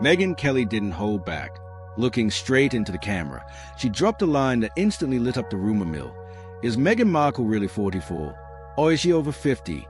Megyn Kelly didn't hold back. Looking straight into the camera, she dropped a line that instantly lit up the rumor mill. Is Meghan Markle really 44? Or is she over 50?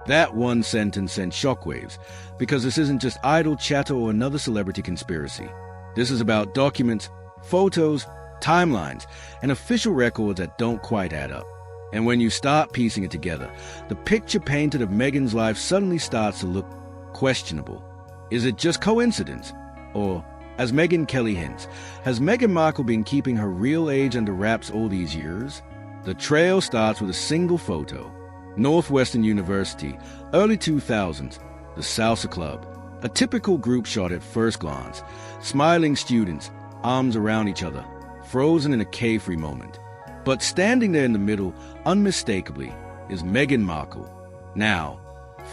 That one sentence sent shockwaves, because this isn't just idle chatter or another celebrity conspiracy. This is about documents, photos, timelines, and official records that don't quite add up. And when you start piecing it together, the picture painted of Meghan's life suddenly starts to look questionable. Is it just coincidence? Or, as Megyn Kelly hints, has Meghan Markle been keeping her real age under wraps all these years? The trail starts with a single photo. Northwestern University, early 2000s, the Salsa Club. A typical group shot at first glance. Smiling students, arms around each other, frozen in a carefree moment. But standing there in the middle, unmistakably, is Meghan Markle. Now,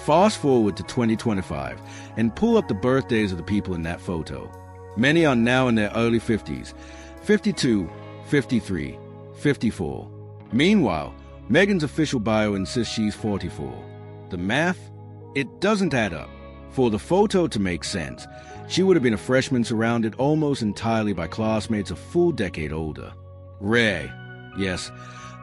fast forward to 2025 and pull up the birthdays of the people in that photo. Many are now in their early 50s, 52, 53, 54. Meanwhile, Meghan's official bio insists she's 44. The math? It doesn't add up. For the photo to make sense, she would have been a freshman surrounded almost entirely by classmates a full decade older. Rare, yes,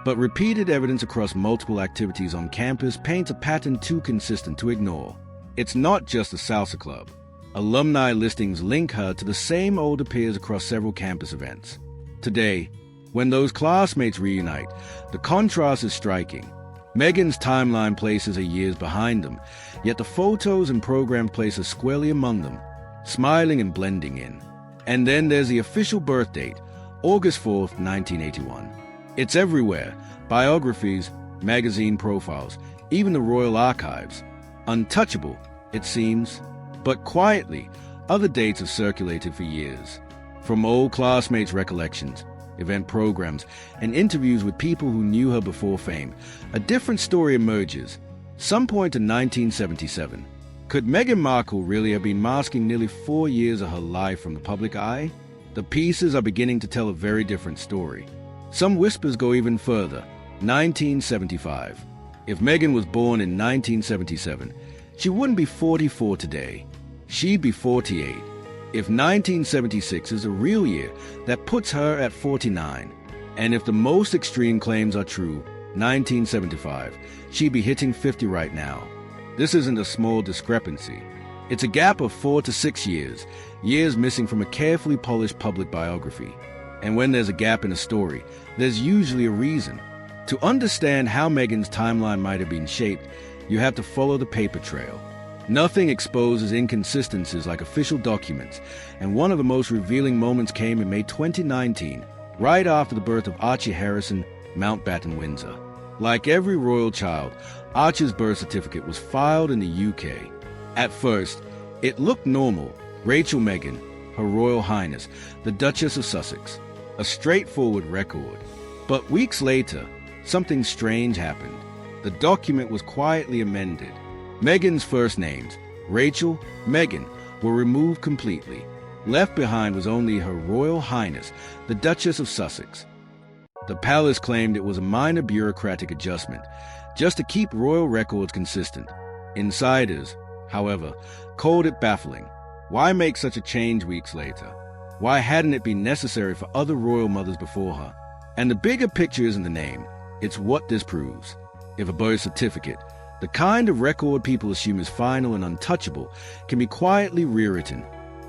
but repeated evidence across multiple activities on campus paints a pattern too consistent to ignore. It's not just the Salsa Club. Alumni listings link her to the same older peers across several campus events. Today, when those classmates reunite, the contrast is striking. Meghan's timeline places her years behind them, yet the photos and programs place her squarely among them, smiling and blending in. And then there's the official birth date, August 4th, 1981. It's everywhere: biographies, magazine profiles, even the royal archives. Untouchable, it seems. But quietly, other dates have circulated for years. From old classmates' recollections, event programs, and interviews with people who knew her before fame, a different story emerges. Some point to 1977. Could Meghan Markle really have been masking nearly 4 years of her life from the public eye? The pieces are beginning to tell a very different story. Some whispers go even further. 1975. If Meghan was born in 1977, she wouldn't be 44 today. She'd be 48. If 1976 is a real year, that puts her at 49. And if the most extreme claims are true, 1975, she'd be hitting 50 right now. This isn't a small discrepancy. It's a gap of 4 to 6 years, years missing from a carefully polished public biography. And when there's a gap in a story, there's usually a reason. To understand how Meghan's timeline might have been shaped, you have to follow the paper trail. Nothing exposes inconsistencies like official documents, and one of the most revealing moments came in May 2019, right after the birth of Archie Harrison, Mountbatten, Windsor. Like every royal child, Archie's birth certificate was filed in the UK. At first, it looked normal. Rachel Meghan, Her Royal Highness, the Duchess of Sussex. A straightforward record. But weeks later, something strange happened. The document was quietly amended. Meghan's first names, Rachel, Meghan, were removed completely. Left behind was only Her Royal Highness, the Duchess of Sussex. The palace claimed it was a minor bureaucratic adjustment, just to keep royal records consistent. Insiders, however, called it baffling. Why make such a change weeks later? Why hadn't it been necessary for other royal mothers before her? And the bigger picture isn't the name, it's what this proves. If a birth certificate, the kind of record people assume is final and untouchable, can be quietly rewritten,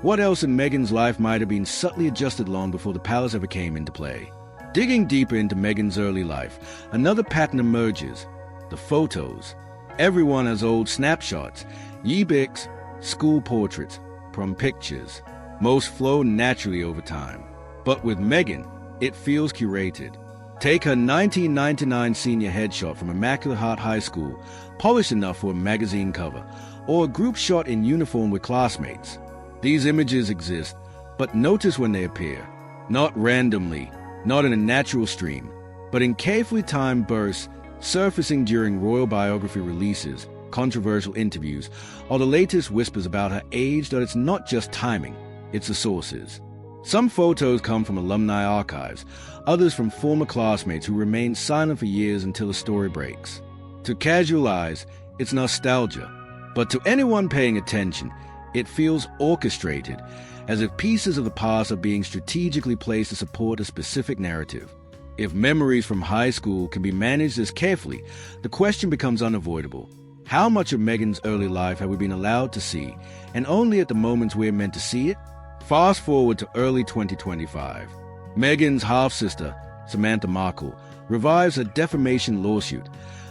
what else in Meghan's life might have been subtly adjusted long before the palace ever came into play? Digging deeper into Meghan's early life, another pattern emerges: the photos. Everyone has old snapshots, yearbooks, school portraits, prom pictures. Most flow naturally over time. But with Meghan, it feels curated. Take her 1999 senior headshot from Immaculate Heart High School, polished enough for a magazine cover, or a group shot in uniform with classmates. These images exist, but notice when they appear. Not randomly, not in a natural stream, but in carefully timed bursts, surfacing during royal biography releases, controversial interviews, or the latest whispers about her age. That it's not just timing, it's the sources. Some photos come from alumni archives, others from former classmates who remain silent for years until a story breaks. To casual eyes, it's nostalgia, but to anyone paying attention, It feels orchestrated, as if pieces of the past are being strategically placed to support a specific narrative. If memories from high school can be managed as carefully, the question becomes unavoidable. How much of Meghan's early life have we been allowed to see, and only at the moments we're meant to see it? Fast forward to early 2025. Meghan's half-sister, Samantha Markle, revives a defamation lawsuit,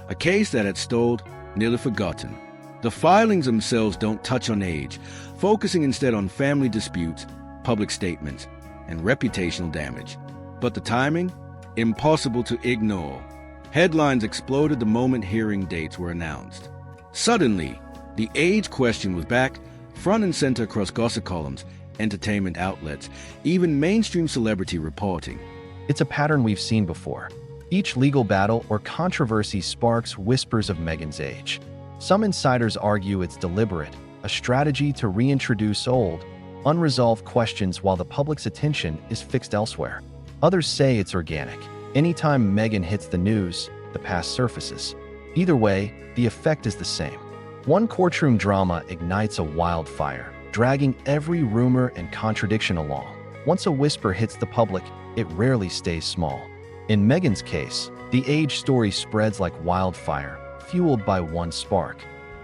a case that had stalled, nearly forgotten. The filings themselves don't touch on age, focusing instead on family disputes, public statements, and reputational damage. But the timing? Impossible to ignore. Headlines exploded the moment hearing dates were announced. Suddenly, the age question was back, front and center across gossip columns, entertainment outlets, even mainstream celebrity reporting. It's a pattern we've seen before. Each legal battle or controversy sparks whispers of Meghan's age. Some insiders argue it's deliberate, a strategy to reintroduce old, unresolved questions while the public's attention is fixed elsewhere. Others say it's organic. Anytime Meghan hits the news, the past surfaces. Either way, the effect is the same. One courtroom drama ignites a wildfire, dragging every rumor and contradiction along. Once a whisper hits the public, it rarely stays small. In Meghan's case, the age story spreads like wildfire, fueled by one spark.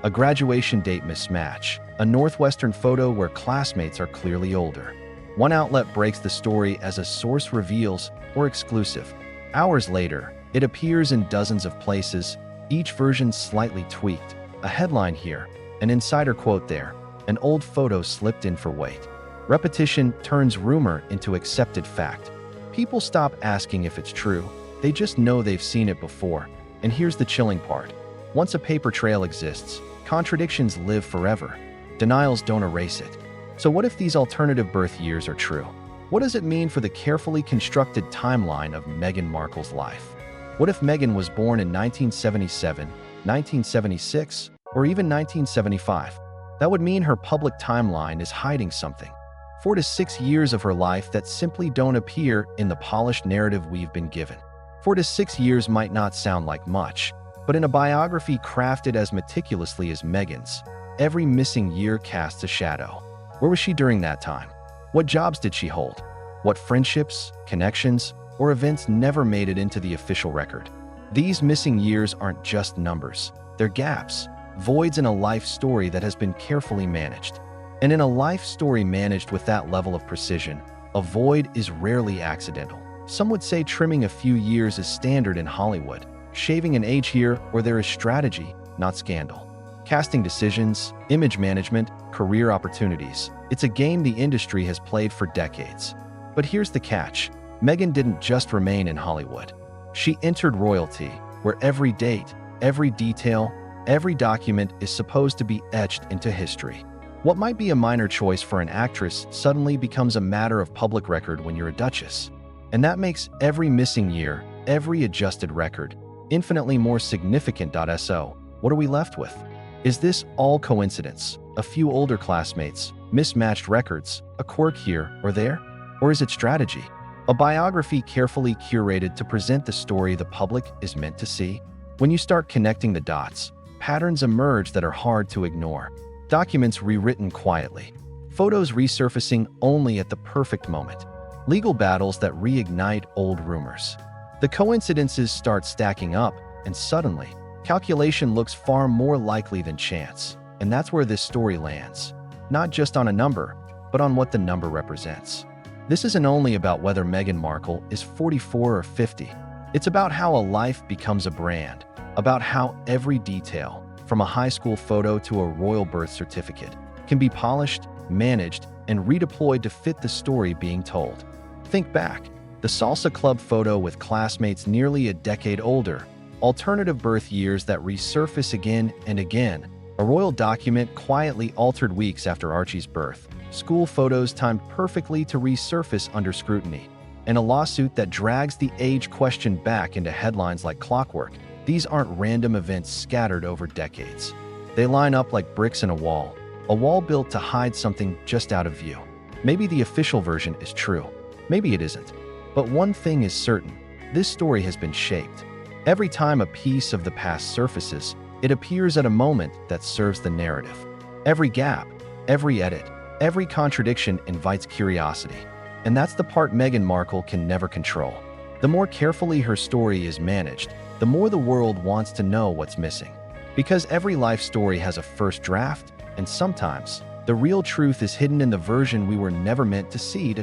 A graduation date mismatch, a Northwestern photo where classmates are clearly older. One outlet breaks the story as a source reveals or exclusive. Hours later, it appears in dozens of places, each version slightly tweaked. A headline here, an insider quote there, an old photo slipped in for weight. Repetition turns rumor into accepted fact. People stop asking if it's true, they just know they've seen it before. And here's the chilling part. Once a paper trail exists, contradictions live forever. Denials don't erase it. So what if these alternative birth years are true? What does it mean for the carefully constructed timeline of Meghan Markle's life? What if Meghan was born in 1977, 1976, or even 1975? That would mean her public timeline is hiding something. 4 to 6 years of her life that simply don't appear in the polished narrative we've been given. 4 to 6 years might not sound like much, but in a biography crafted as meticulously as Meghan's, every missing year casts a shadow. Where was she during that time? What jobs did she hold? What friendships, connections, or events never made it into the official record? These missing years aren't just numbers. They're gaps, voids in a life story that has been carefully managed. And in a life story managed with that level of precision, a void is rarely accidental. Some would say trimming a few years is standard in Hollywood, shaving an age here where there is strategy, not scandal. Casting decisions, image management, career opportunities. It's a game the industry has played for decades. But here's the catch. Meghan didn't just remain in Hollywood. She entered royalty, where every date, every detail, every document is supposed to be etched into history. What might be a minor choice for an actress suddenly becomes a matter of public record when you're a duchess. And that makes every missing year, every adjusted record, infinitely more significant. So, what are we left with? Is this all coincidence? A few older classmates, mismatched records, a quirk here or there? Or is it strategy? A biography carefully curated to present the story the public is meant to see? When you start connecting the dots, patterns emerge that are hard to ignore. Documents rewritten quietly. Photos resurfacing only at the perfect moment. Legal battles that reignite old rumors. The coincidences start stacking up, and suddenly, calculation looks far more likely than chance. And that's where this story lands. Not just on a number, but on what the number represents. This isn't only about whether Meghan Markle is 44 or 50. It's about how a life becomes a brand, about how every detail, from a high school photo to a royal birth certificate, can be polished, managed, and redeployed to fit the story being told. Think back, the salsa club photo with classmates nearly a decade older, alternative birth years that resurface again and again, a royal document quietly altered weeks after Archie's birth, school photos timed perfectly to resurface under scrutiny, and a lawsuit that drags the age question back into headlines like clockwork. These aren't random events scattered over decades. They line up like bricks in a wall built to hide something just out of view. Maybe the official version is true, maybe it isn't. But one thing is certain, this story has been shaped. Every time a piece of the past surfaces, it appears at a moment that serves the narrative. Every gap, Every edit, every contradiction invites curiosity. And that's the part Meghan Markle can never control. The more carefully her story is managed, the more the world wants to know what's missing. Because every life story has a first draft, and sometimes, the real truth is hidden in the version we were never meant to see to